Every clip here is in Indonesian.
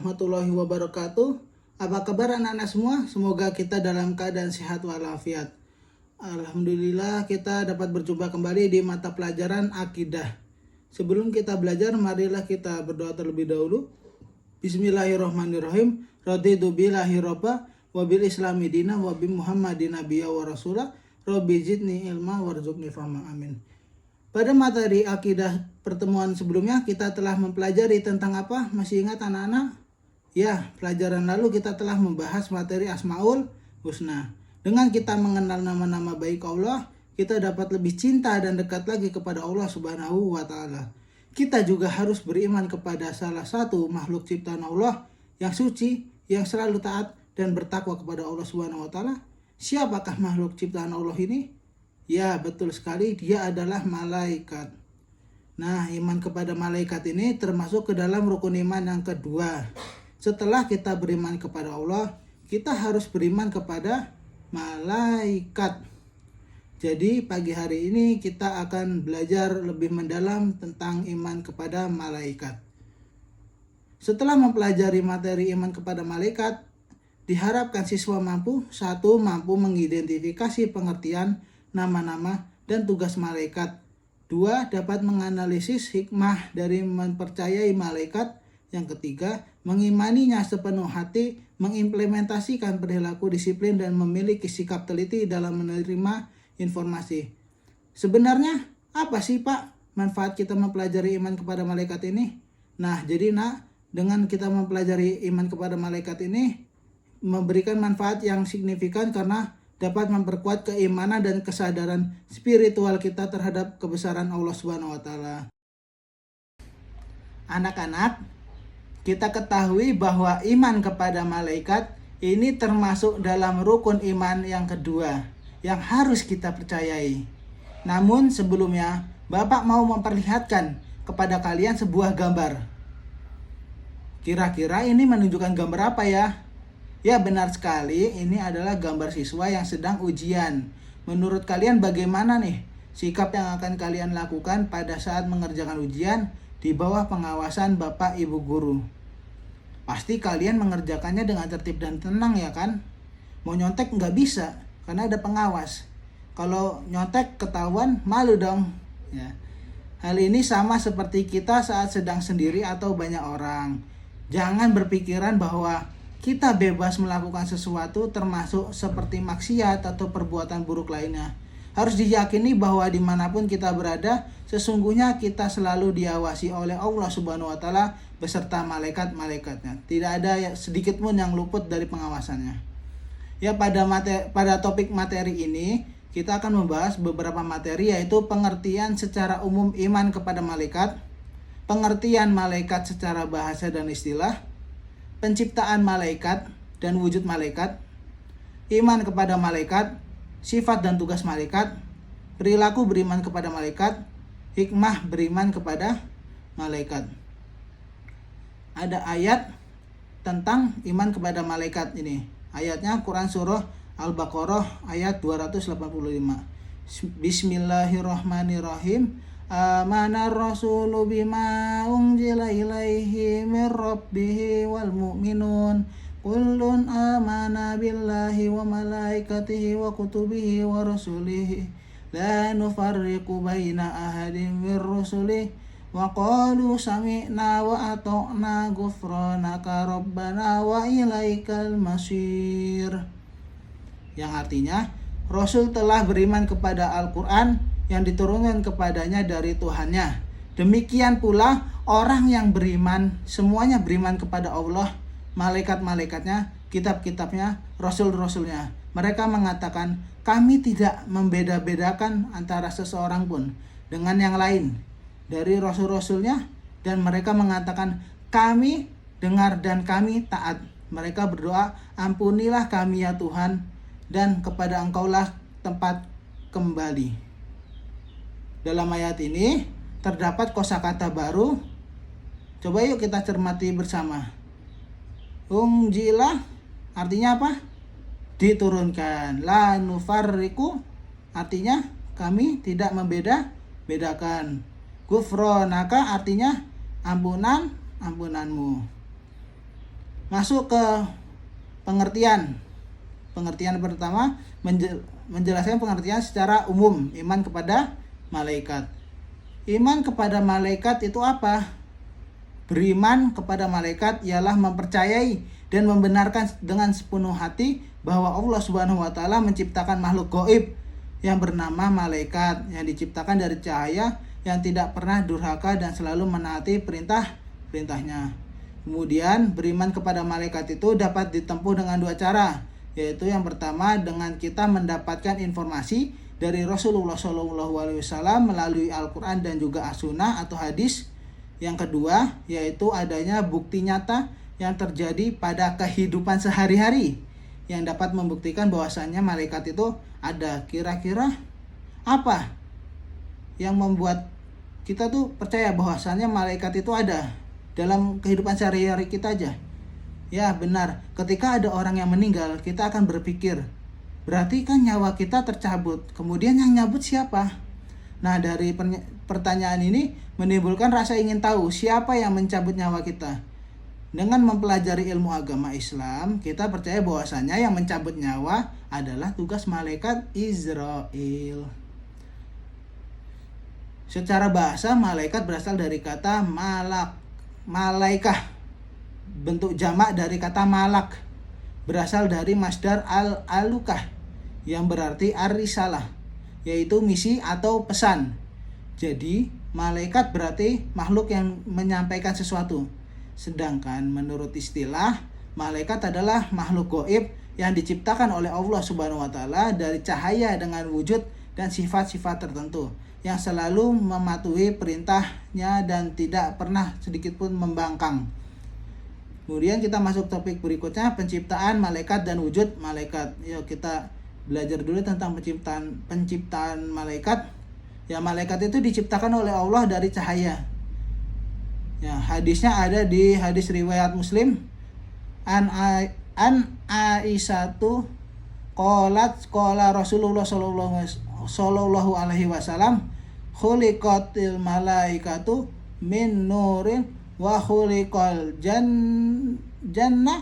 warahmatullahi wabarakatuh. Apa kabar anak-anak semua? Semoga kita dalam keadaan sehat walafiat. Alhamdulillah kita dapat berjumpa kembali di mata pelajaran akidah. Sebelum kita belajar, marilah kita berdoa terlebih dahulu. Bismillahirrahmanirrahim. Raditu billahi robba wa bil islami dina wa bi muhammadin nabiyya wa rasulah. Rabbi zidni ilma warzuqni fahma, amin. Pada materi akidah pertemuan sebelumnya kita telah mempelajari tentang apa? Masih ingat anak-anak? Ya, pelajaran lalu kita telah membahas materi Asmaul Husna. Dengan kita mengenal nama-nama baik Allah, kita dapat lebih cinta dan dekat lagi kepada Allah Subhanahu wa Ta'ala. Kita juga harus beriman kepada salah satu makhluk ciptaan Allah yang suci, yang selalu taat dan bertakwa kepada Allah Subhanahu wa Ta'ala. Siapakah makhluk ciptaan Allah ini? Ya, betul sekali, dia adalah malaikat. Nah, iman kepada malaikat ini termasuk ke dalam rukun iman yang kedua. Setelah kita beriman kepada Allah, kita harus beriman kepada malaikat. Jadi pagi hari ini kita akan belajar lebih mendalam tentang iman kepada malaikat. Setelah mempelajari materi iman kepada malaikat, diharapkan siswa mampu mengidentifikasi pengertian nama-nama dan tugas malaikat. 2. Dapat menganalisis hikmah dari mempercayai malaikat. Yang ketiga, mengimaninya sepenuh hati, mengimplementasikan perilaku disiplin dan memiliki sikap teliti dalam menerima informasi. Sebenarnya apa sih Pak manfaat kita mempelajari iman kepada malaikat ini? Nah, jadi dengan kita mempelajari iman kepada malaikat ini memberikan manfaat yang signifikan karena dapat memperkuat keimanan dan kesadaran spiritual kita terhadap kebesaran Allah Subhanahu wa Ta'ala. Anak-anak, kita ketahui bahwa iman kepada malaikat ini termasuk dalam rukun iman yang kedua yang harus kita percayai. Namun sebelumnya, Bapak mau memperlihatkan kepada kalian sebuah gambar. Kira-kira ini menunjukkan gambar apa ya? Ya, benar sekali, ini adalah gambar siswa yang sedang ujian. Menurut kalian bagaimana nih sikap yang akan kalian lakukan pada saat mengerjakan ujian di bawah pengawasan Bapak Ibu Guru? Pasti kalian mengerjakannya dengan tertib dan tenang ya kan? Mau nyontek nggak bisa karena ada pengawas. Kalau nyontek ketahuan malu dong. Ya. Hal ini sama seperti kita saat sedang sendiri atau banyak orang. Jangan berpikiran bahwa kita bebas melakukan sesuatu termasuk seperti maksiat atau perbuatan buruk lainnya. Harus diyakini bahwa dimanapun kita berada, sesungguhnya kita selalu diawasi oleh Allah Subhanahu wa Ta'ala beserta malaikat-malaikatnya. Tidak ada sedikit pun yang luput dari pengawasannya. Ya, pada topik materi ini kita akan membahas beberapa materi, yaitu pengertian secara umum iman kepada malaikat, pengertian malaikat secara bahasa dan istilah, penciptaan malaikat dan wujud malaikat, iman kepada malaikat, sifat dan tugas malaikat, perilaku beriman kepada malaikat, hikmah beriman kepada malaikat. Ada ayat tentang iman kepada malaikat ini. Ayatnya Quran surah Al-Baqarah ayat 285. Bismillahirrahmanirrahim. Amanar rasulu bima unzila ilaihi min rabbihi wal mu'minun kullun amana billahi wa malaikatihi wa kutubihi wa rasulihi la nufarriqu baina ahadin min rusulihi wa qalu sami'na wa ata'na ghufranaka rabbana wa ilaikal masir. Yang artinya, Rasul telah beriman kepada Al-Quran yang diturunkan kepadanya dari Tuhannya. Demikian pula orang yang beriman, semuanya beriman kepada Allah, malaikat-malaikatnya, kitab-kitabnya, rasul-rasulnya. Mereka mengatakan, kami tidak membeda-bedakan antara seseorang pun dengan yang lain dari rasul-rasulnya, dan mereka mengatakan, kami dengar dan kami taat. Mereka berdoa, ampunilah kami ya Tuhan, dan kepada Engkaulah tempat kembali. Dalam ayat ini terdapat kosakata baru. Coba yuk kita cermati bersama. Unzila artinya apa? Diturunkan. La nufarriqu artinya kami tidak membeda-bedakan. Ghufranaka artinya ampunanmu. Masuk ke pengertian. Pengertian pertama menjelaskan pengertian secara umum iman kepada malaikat. Iman kepada malaikat itu apa? Beriman kepada malaikat ialah mempercayai dan membenarkan dengan sepenuh hati bahwa Allah Subhanahu wa taala menciptakan makhluk gaib yang bernama malaikat yang diciptakan dari cahaya yang tidak pernah durhaka dan selalu menaati perintahnya. Kemudian beriman kepada malaikat itu dapat ditempuh dengan dua cara, yaitu yang pertama dengan kita mendapatkan informasi dari Rasulullah SAW melalui Al-Quran dan juga As-Sunnah atau hadis. Yang kedua yaitu adanya bukti nyata yang terjadi pada kehidupan sehari-hari yang dapat membuktikan bahwasannya malaikat itu ada. Kira-kira apa yang membuat kita tuh percaya bahwasannya malaikat itu ada dalam kehidupan sehari-hari kita aja? Ya benar, ketika ada orang yang meninggal kita akan berpikir, berarti kan nyawa kita tercabut. Kemudian yang nyabut siapa? Nah dari pertanyaan ini menimbulkan rasa ingin tahu siapa yang mencabut nyawa kita. Dengan mempelajari ilmu agama Islam, kita percaya bahwasanya yang mencabut nyawa adalah tugas malaikat Israel. Secara bahasa, malaikat berasal dari kata malaikah. Bentuk jamak dari kata malak. Berasal dari masdar al-alukah yang berarti ar-risalah, yaitu misi atau pesan. Jadi, malaikat berarti makhluk yang menyampaikan sesuatu. Sedangkan menurut istilah, malaikat adalah makhluk gaib yang diciptakan oleh Allah Subhanahu wa taala dari cahaya dengan wujud dan sifat-sifat tertentu yang selalu mematuhi perintahnya dan tidak pernah sedikit pun membangkang. Kemudian kita masuk topik berikutnya, penciptaan malaikat dan wujud malaikat. Yuk kita belajar dulu tentang penciptaan malaikat. Ya, malaikat itu diciptakan oleh Allah dari cahaya. Ya, hadisnya ada di hadis riwayat Muslim. An Aisyatu qala Rasulullah sallallahu alaihi wasallam, khuliqatil malaikatu min nurin wa khuliqal jannah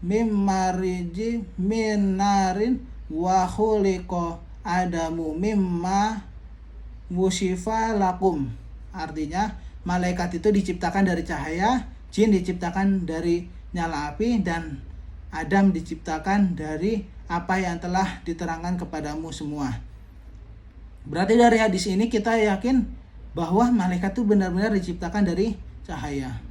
mim mariji min narin wa khuliqa adamu mimma wusifa lakum. Artinya malaikat itu diciptakan dari cahaya, jin diciptakan dari nyala api, dan Adam diciptakan dari apa yang telah diterangkan kepadamu semua. Berarti dari hadis ini kita yakin bahwa malaikat itu benar-benar diciptakan dari cahaya.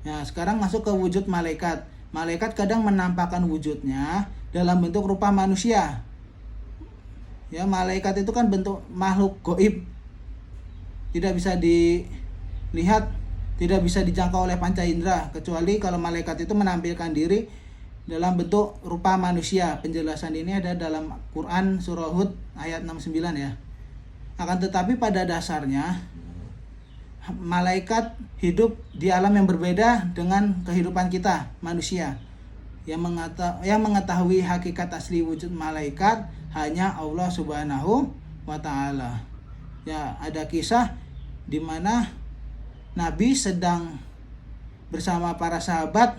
Nah, sekarang masuk ke wujud malaikat. Malaikat kadang menampakkan wujudnya dalam bentuk rupa manusia. Ya, malaikat itu kan bentuk makhluk gaib. Tidak bisa dilihat, tidak bisa dijangkau oleh panca indera, kecuali kalau malaikat itu menampilkan diri dalam bentuk rupa manusia. Penjelasan ini ada dalam Quran surah Hud ayat 69 ya. Akan tetapi pada dasarnya malaikat hidup di alam yang berbeda dengan kehidupan kita manusia. Yang mengetahui hakikat asli wujud malaikat hanya Allah Subhanahu wa taala. Ya, ada kisah di mana Nabi sedang bersama para sahabat,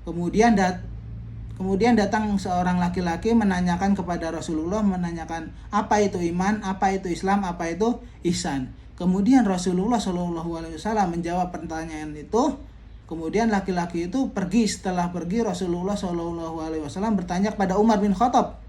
kemudian datang seorang laki-laki menanyakan kepada Rasulullah, menanyakan apa itu iman, apa itu Islam, apa itu ihsan. Kemudian Rasulullah SAW menjawab pertanyaan itu. Kemudian laki-laki itu pergi. Setelah pergi, Rasulullah SAW bertanya kepada Umar bin Khattab,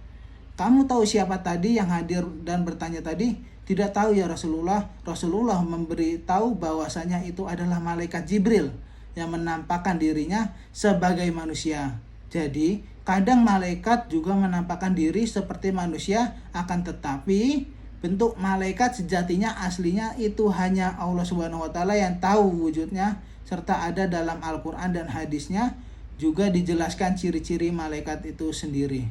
kamu tahu siapa tadi yang hadir dan bertanya tadi? Tidak tahu ya Rasulullah. Rasulullah memberitahu bahwasanya itu adalah malaikat Jibril yang menampakkan dirinya sebagai manusia. Jadi kadang malaikat juga menampakkan diri seperti manusia, akan tetapi bentuk malaikat sejatinya aslinya itu hanya Allah Subhanahu wa taala yang tahu wujudnya, serta ada dalam Al-Quran dan hadisnya juga dijelaskan ciri-ciri malaikat itu sendiri.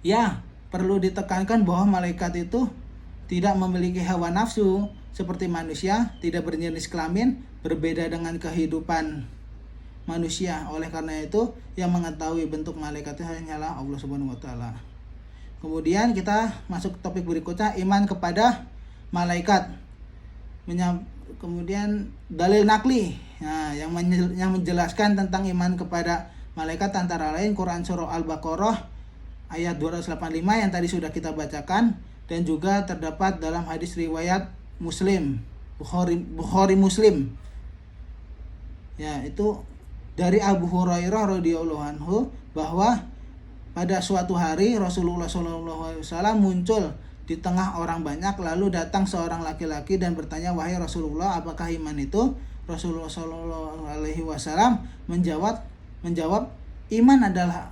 Ya, perlu ditekankan bahwa malaikat itu tidak memiliki hawa nafsu seperti manusia, tidak berjenis kelamin, berbeda dengan kehidupan manusia. Oleh karena itu, yang mengetahui bentuk malaikat itu hanyalah Allah Subhanahu wa taala. Kemudian kita masuk ke topik berikutnya, iman kepada malaikat. Kemudian dalil nakli Nah, yang menjelaskan tentang iman kepada malaikat antara lain Quran surah Al-Baqarah ayat 285 yang tadi sudah kita bacakan, dan juga terdapat dalam hadis riwayat Muslim, Bukhari Muslim. Ya, itu dari Abu Hurairah radhiyallahu anhu bahwa pada suatu hari Rasulullah SAW muncul di tengah orang banyak, lalu datang seorang laki-laki dan bertanya, "Wahai Rasulullah, apakah iman itu?" Rasulullah SAW menjawab, "Iman adalah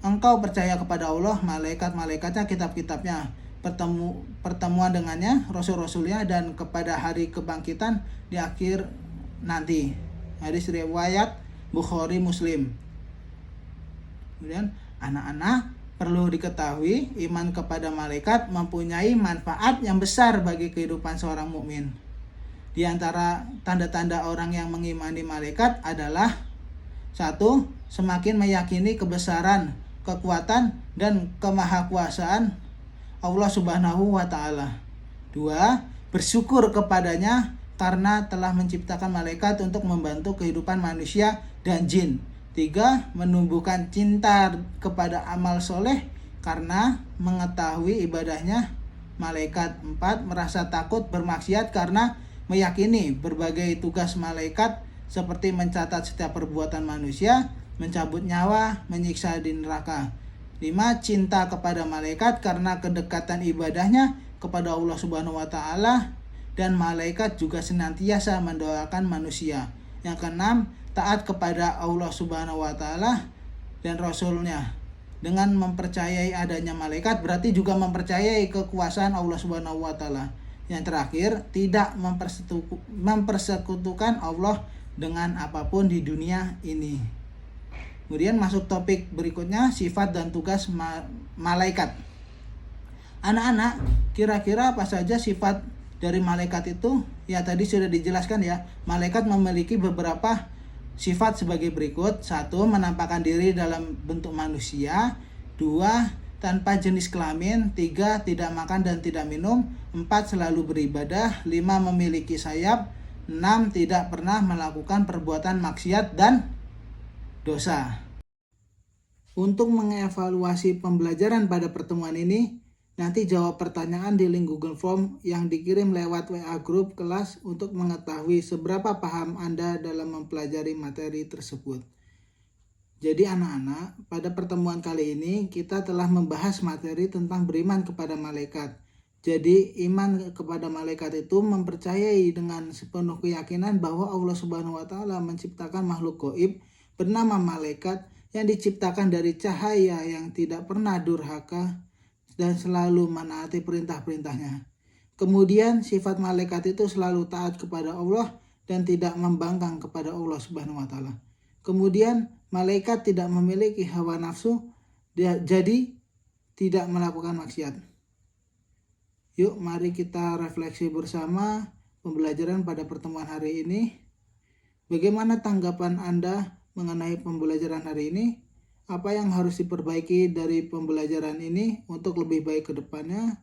engkau percaya kepada Allah, malaikat-malaikatnya, kitab-kitabnya, pertemuan dengannya, rasul-rasulnya, dan kepada hari kebangkitan di akhir nanti." Hadis riwayat Bukhari Muslim. Kemudian anak-anak, perlu diketahui iman kepada malaikat mempunyai manfaat yang besar bagi kehidupan seorang mukmin. Di antara tanda-tanda orang yang mengimani malaikat adalah: 1. Semakin meyakini kebesaran, kekuatan, dan kemahakuasaan Allah Subhanahu wa Ta'ala. 2. Bersyukur kepadanya karena telah menciptakan malaikat untuk membantu kehidupan manusia dan jin. 3. Menumbuhkan cinta kepada amal soleh karena mengetahui ibadahnya malaikat. 4. Merasa takut bermaksiat karena meyakini berbagai tugas malaikat seperti mencatat setiap perbuatan manusia, mencabut nyawa, menyiksa di neraka. 5. Cinta kepada malaikat karena kedekatan ibadahnya kepada Allah Subhanahu wa Ta'ala, dan malaikat juga senantiasa mendoakan manusia. Yang keenam, taat kepada Allah Subhanahu wa Ta'ala dan Rasulnya. Dengan mempercayai adanya malaikat berarti juga mempercayai kekuasaan Allah Subhanahu wa Ta'ala. Yang terakhir, tidak mempersekutukan Allah dengan apapun di dunia ini. Kemudian masuk topik berikutnya, sifat dan tugas malaikat. Anak-anak, kira-kira apa saja sifat dari malaikat itu? Ya, tadi sudah dijelaskan ya. Malaikat memiliki beberapa sifat sebagai berikut. 1. Menampakkan diri dalam bentuk manusia. 2. Tanpa jenis kelamin. 3. Tidak makan dan tidak minum. 4. Selalu beribadah. 5. Memiliki sayap. 6. Tidak pernah melakukan perbuatan maksiat dan dosa. Untuk mengevaluasi pembelajaran pada pertemuan ini, nanti jawab pertanyaan di link Google Form yang dikirim lewat WA grup kelas untuk mengetahui seberapa paham Anda dalam mempelajari materi tersebut. Jadi anak-anak, pada pertemuan kali ini kita telah membahas materi tentang beriman kepada malaikat. Jadi iman kepada malaikat itu mempercayai dengan sepenuh keyakinan bahwa Allah Subhanahu wa Ta'ala menciptakan makhluk gaib bernama malaikat yang diciptakan dari cahaya yang tidak pernah durhaka dan selalu menaati perintah-perintahnya. Kemudian sifat malaikat itu selalu taat kepada Allah dan tidak membangkang kepada Allah Subhanahu wa Ta'ala. Kemudian malaikat tidak memiliki hawa nafsu, jadi tidak melakukan maksiat. Yuk, mari kita refleksi bersama pembelajaran pada pertemuan hari ini. Bagaimana tanggapan Anda mengenai pembelajaran hari ini? Apa yang harus diperbaiki dari pembelajaran ini untuk lebih baik ke depannya?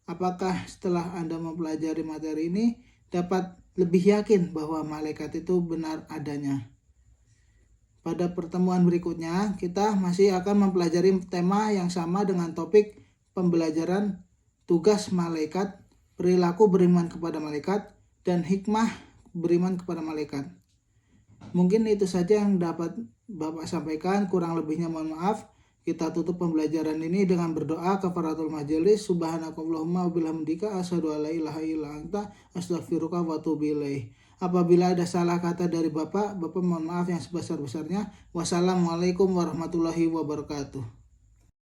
Apakah setelah Anda mempelajari materi ini dapat lebih yakin bahwa malaikat itu benar adanya? Pada pertemuan berikutnya kita masih akan mempelajari tema yang sama dengan topik pembelajaran tugas malaikat, perilaku beriman kepada malaikat, dan hikmah beriman kepada malaikat. Mungkin itu saja yang dapat Bapak sampaikan, kurang lebihnya mohon maaf. Kita tutup pembelajaran ini dengan berdoa kafaratul majelis. Subhanakallahumma wa bihamdika asyhadu an la ilaha illa anta astaghfiruka wa atubu ilaik. Apabila ada salah kata dari Bapak mohon maaf yang sebesar-besarnya. Wassalamualaikum warahmatullahi wabarakatuh.